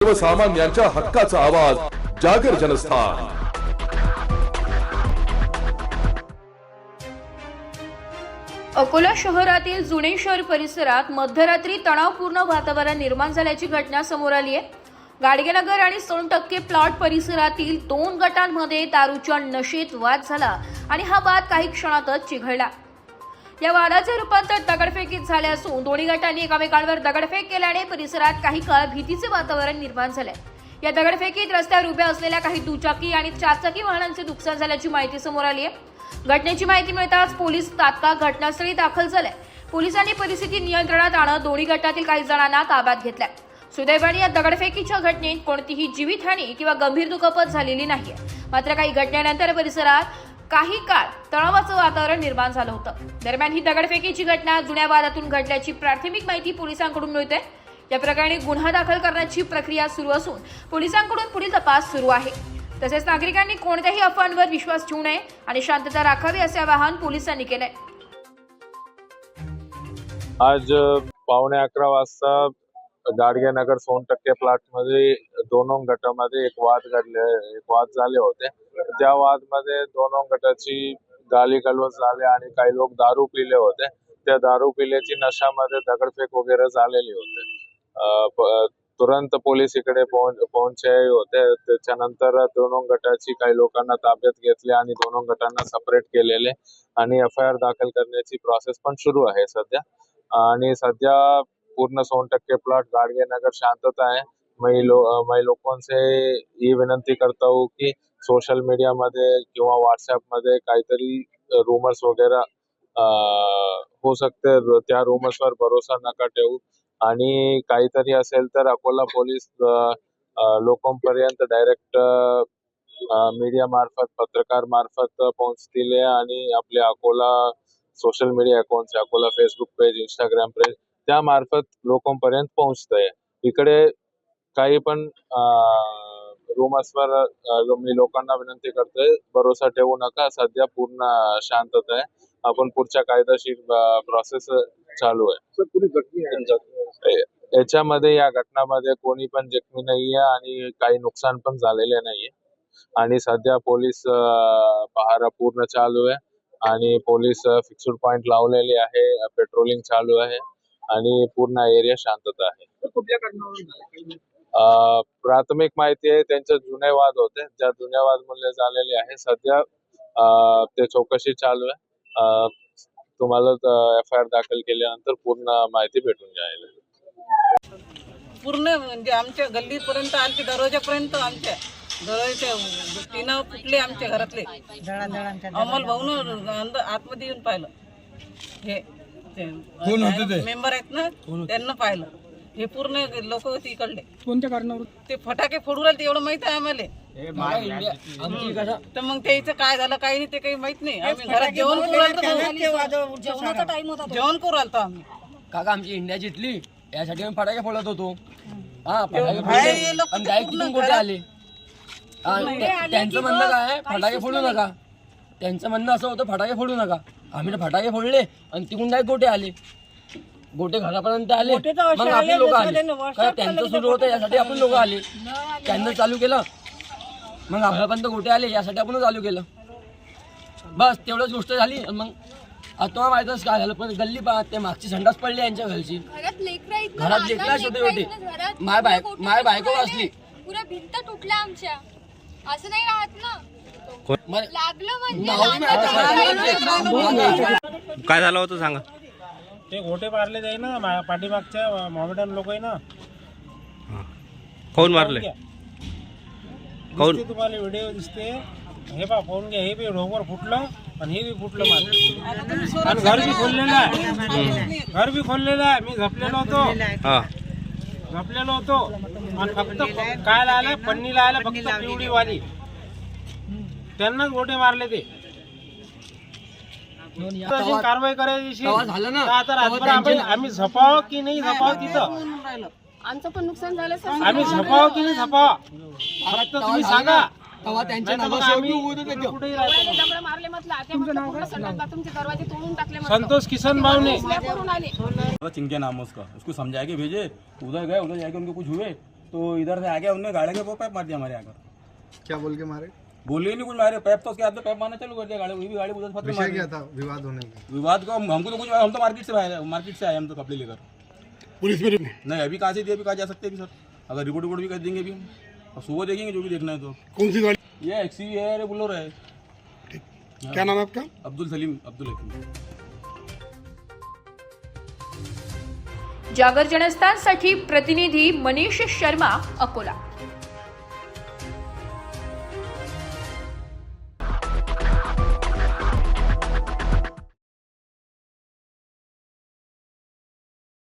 सर्वसामान्यांच्या हक्काचा आवाज जागर जनस्थान। अकोला शहरातील जुने शहर परिसरात मध्यरात्री तणावपूर्ण वातावरण निर्माण झाल्याची घटना समोर आली आहे। गाडगेनगर आणि सोनटक्के प्लॉट परिसरातील दोन गटांमध्ये दारूच्या नशेत वाद झाला आणि हा वाद काही क्षणातच चिघळला। या वादाचे रूपांतर दगडफेकीत झाले असून दोन्ही गटांनी एकमेकांवर दगडफेक केल्याने परिसरात काही काळ भीतीचे वातावरण निर्माण झाले। या दगडफेकीत रस्त्यावर उभ्या असलेल्या काही दुचाकी आणि चारचाकी वाहनांचे नुकसान झाल्याची माहिती समोर आली आहे। घटनेची माहिती मिळताच पोलीस तात्काळ घटनास्थळी दाखल झाले। पोलिसांनी परिस्थिती नियंत्रणात आणत दोन्ही गटातील काही जणांना ताब्यात घेतले। सुदैवाने या दगडफेकीच्या घटनेत कोणतीही जीवितहानी किंवा गंभीर दुखापत झालेली नाहीये। मात्र काही घटनेनंतर परिसरात काही काळ तणावाचं वातावरण निर्माण झालं होतं। दरम्यान ही दगडफेकीची घटना जुन्या वादातून घडल्याची प्राथमिक माहिती पोलिसांकडून मिळते। या प्रकरणी गुन्हा दाखल करण्याची प्रक्रिया सुरू असून पोलिसांकडून पुढील तपास सुरू आहे। तसेच नागरिकांनी कोणत्याही अफवांवर विश्वास ठेवू नये आणि शांतता राखावी असे आवाहन पोलिसांनी केले। आज 11:15 वाजता गाडगेनगर सोनटक्के प्लॉट मध्ये दोनों गटामध्ये एक वाद झाले होते। त्या वाद मध्ये दोनों गटाची गालीगलौज झाले आणि काही लोक दारू पिले होते। त्या दारू पिल्याची नशामध्ये दगडफेक वगैरे झालेली होते। तुरंत पोलीस इकडे पोहोचले होते। त्याच्यानंतर दोनों गटाची काही लोकांना ताब्यात घेतले आणि दोनों गटांना सेपरेट केलेले आणि एफआयआर दाखल करण्याची प्रोसेस पण सुरू आहे सध्या। आणि सध्या पूर्ण सोनटक्के प्लॉट गाडगेनगर शांतता है। मैं लोगों से ये विनंती करता हूँ कि सोशल मीडिया मध्ये किंवा व्हाट्सएप मध्ये काहीतरी रूमर्स वगैरे हो सकते, त्या रूमर्सवर भरोसा नका ठेवू आणि काहीतरी असेल तर अकोला पोलीस लोकांपर्यंत डायरेक्ट मीडिया मार्फत पत्रकार मार्फत पोहोचतील आणि आपले Akola social media accounts Akola Facebook page Instagram page त्या मार्फत लोकांपर्यंत पोहोचतंय। इकडे काही पण रूमर्सवर मी लोकांना विनंती करतोय भरोसा ठेवू नका। सध्या पूर्ण शांतता आहे। आपण पुढच्या कायदेशीर प्रोसेस चालू आहे। याच्यामध्ये या घटनामध्ये कोणी पण जखमी नाहीये आणि काही नुकसान पण झालेले नाहीये आणि सध्या पोलीस पहारा पूर्ण चालू आहे आणि पोलीस फिक्स्ड पॉइंट लावलेले आहे, पेट्रोलिंग चालू आहे आणि पूर्ण एरिया शांतता आहे। प्राथमिक माहिती आहे त्यांचे जुने वाद होते, ज्या जुन्या वाद मूल्य झालेले आहे। सध्या ते चौकशी चालू आहे। तुम्हाला एफआयआर दाखल केल्यानंतर पूर्ण माहिती भेटून जाईल। पूर्ण म्हणजे आमच्या गल्लीपर्यंत आमच्या दरवाजापर्यंत आमच्या दरवाजाच्या टीना फुटले आमच्या घरातले। अमोल भाऊन आतमध्ये येऊन पाहिलं, हे मेंबर आहेत ना त्यांना पाहिलं। हे पूर्ण लोक होते इकडले। कोणत्या कारणावर ते फटाके फोडू राहिले तेवढं माहित आहे आम्हाला। तर मग त्याचं काय झालं काही नाही ते काही माहित नाही। आम्ही घरात जेवण करू राहिलो, जेवण करू राहिलो आम्ही। काका आमची इंडिया जिंकली यासाठी आम्ही फटाके फोडत होतो। हा फटाके तिथून कुठे आले? त्यांचं म्हणणं काय फटाके फोडू नका, त्यांचं म्हणणं असं होतं फटाके फोडू नका। आम्ही फटाके फोडले आणि तिकडून काय गोटे आले, गोटे घरापर्यंत आले, मग आपले लोक आले। त्यांचं सुरू होतं यासाठी आपण लोक आले, त्यांना चालू केलं, मग घरापर्यंत गोटे आले यासाठी आपण चालू केलं। बस तेवढंच गोष्ट झाली। मग आता तुम्हाला माहितच काय झालं, पण गल्ली ते मागची संडास पडली यांच्या घरची, घरात लेकरा छोटे छोटे, माय बायको वाचली, पुरा भिंत तुटल्या आमच्या। असं नाही राहत ना, काय झालं होतं सांगा। ते घोटे मारले जाई ना पाठीमागच्या मॉमेडन लोक आहे ना। कोण मारले? कोण तुम्हाला व्हिडिओ दिसते हे पा पाहून घ्या। हे बी ढोंगर फुटलं आणि हे बी फुटलं माझं आणि घर बी खोललेलं आहे, घर बी खोललेलं आहे। मी झपलेलो होतो आणि फक्त काय लायला पन्नी लायला फक्त पिवळी वाली त्यांनाच गोटे मारले। ते कारवाई करायची आम्ही झपाव की नाही झपाव तिथं आमचं पण नुकसान झालं सर। आम्ही झपाव की नाही झपाव फक्त तुम्ही सांगा। संतोष किशन बावने चिंके नाम उसका, उसको समझा के भेजे। उधर गए, उधर जाके उनको कुछ हुए तो इधर से आ गया, उन्होंने गाड़ी के वो पैप मार दिया हमारे आकर। क्या बोल के मारे? बोले ही नहीं कुछ मारे, पैप तो उसके हाथ में पैप मारना चालू कर दिया गाड़ी, वही भी गाड़ी उधर पत्थर मार विषय दिया। क्या था विवाद होने का? विवाद को हमको तो कुछ, हम तो मार्केट से आए हम तो कपड़े लेकर। पुलिस में नहीं अभी कहाँ से दिए, अभी कहाँ जा सकते हैं अभी सर, अगर रिपोर्ट भी कर देंगे अभी हम, और सुबह देखेंगे जो भी देखना है। तो कौन सी गाड़ी? ये XUV है, ये बोलेरो है। क्या नाम है आपका? अब्दुल सलीम, अब्दुल हकीम। जागर जनस्थानसाठी प्रतिनिधी मनीष शर्मा, अकोला।